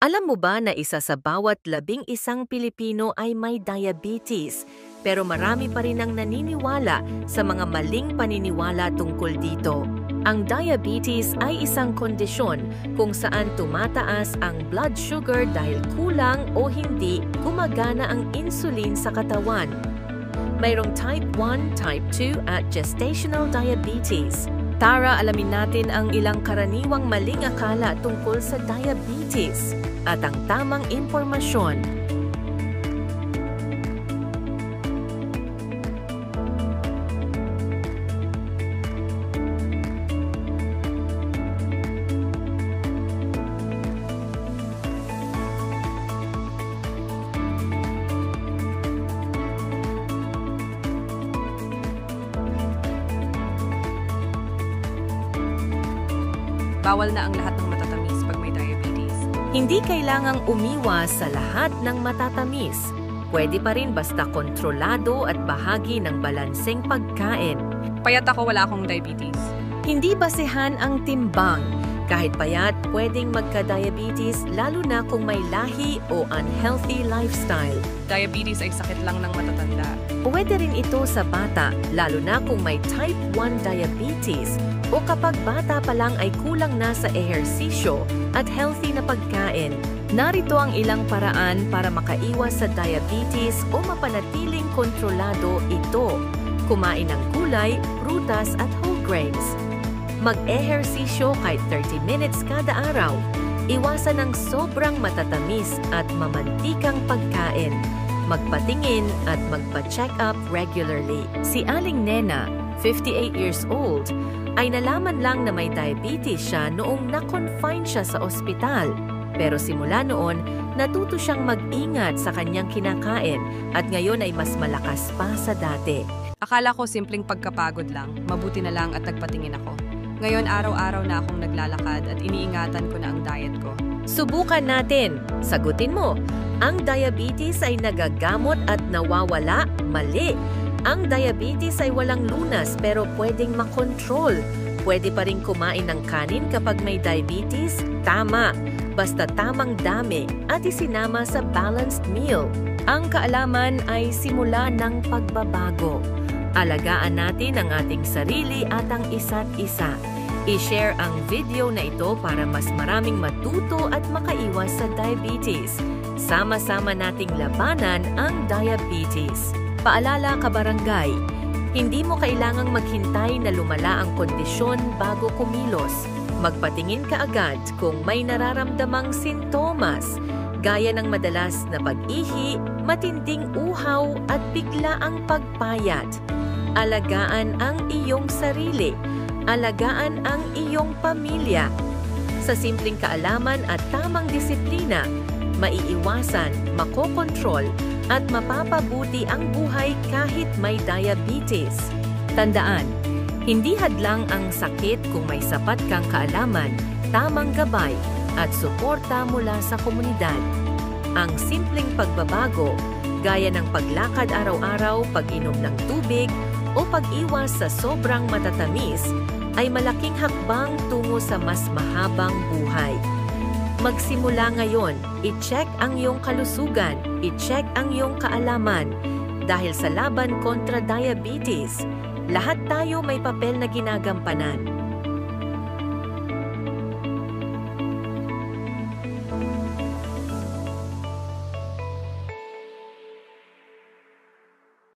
Alam mo ba na isa sa bawat 11 Pilipino ay may diabetes, pero marami pa rin ang naniniwala sa mga maling paniniwala tungkol dito. Ang diabetes ay isang kondisyon kung saan tumataas ang blood sugar dahil kulang o hindi gumagana ang insulin sa katawan. Mayroong type 1, type 2 at gestational diabetes. Tara, alamin natin ang ilang karaniwang maling akala tungkol sa diabetes at ang tamang impormasyon. Bawal na ang lahat ng matatamis pag may diabetes. Hindi kailangang umiwas sa lahat ng matatamis. Pwede pa rin basta kontrolado at bahagi ng balanseng pagkain. Payat ako, wala akong diabetes. Hindi basehan ang timbang. Kahit payat, pwedeng magka-diabetes lalo na kung may lahi o unhealthy lifestyle. Diabetes ay sakit lang ng matatanda. Pwede rin ito sa bata, lalo na kung may type 1 diabetes o kapag bata pa lang ay kulang na sa ehersisyo at healthy na pagkain. Narito ang ilang paraan para makaiwas sa diabetes o mapanatiling kontrolado ito. Kumain ng gulay, prutas at whole grains. Mag-ehersisyo kahit 30 minutes kada araw. Iwasan ang sobrang matatamis at mamantikang pagkain. Magpatingin at magpa-check up regularly. Si Aling Nena, 58 years old, ay nalaman lang na may diabetes siya noong na-confine siya sa ospital. Pero simula noon, natuto siyang mag-ingat sa kanyang kinakain at ngayon ay mas malakas pa sa dati. Akala ko simpleng pagkapagod lang, mabuti na lang at nagpatingin ako. Ngayon araw-araw na akong naglalakad at iniingatan ko na ang diet ko. Subukan natin. Sagutin mo, ang diabetes ay nagagamot at nawawala? Mali. Ang diabetes ay walang lunas pero pwedeng makontrol. Pwede pa rin kumain ng kanin kapag may diabetes? Tama. Basta tamang dami at isinama sa balanced meal. Ang kaalaman ay simula ng pagbabago. Alagaan natin ang ating sarili at ang isa't isa. I-share ang video na ito para mas maraming matuto at makaiwas sa diabetes. Sama-sama nating labanan ang diabetes. Paalala kabarangay, hindi mo kailangang maghintay na lumala ang kondisyon bago kumilos. Magpatingin ka agad kung may nararamdamang sintomas, gaya ng madalas na pag-ihi, matinding uhaw at biglaang pagpayat. Alagaan ang iyong sarili. Alagaan ang iyong pamilya. Sa simpleng kaalaman at tamang disiplina, maiiwasan, makokontrol, at mapapabuti ang buhay kahit may diabetes. Tandaan, hindi hadlang ang sakit kung may sapat kang kaalaman, tamang gabay, at suporta mula sa komunidad. Ang simpleng pagbabago, gaya ng paglakad araw-araw, pag-inom ng tubig, o pag-iwas sa sobrang matatamis, ay malaking hakbang tungo sa mas mahabang buhay. Magsimula ngayon, i-check ang iyong kalusugan, i-check ang iyong kaalaman. Dahil sa laban kontra diabetes, lahat tayo may papel na ginagampanan.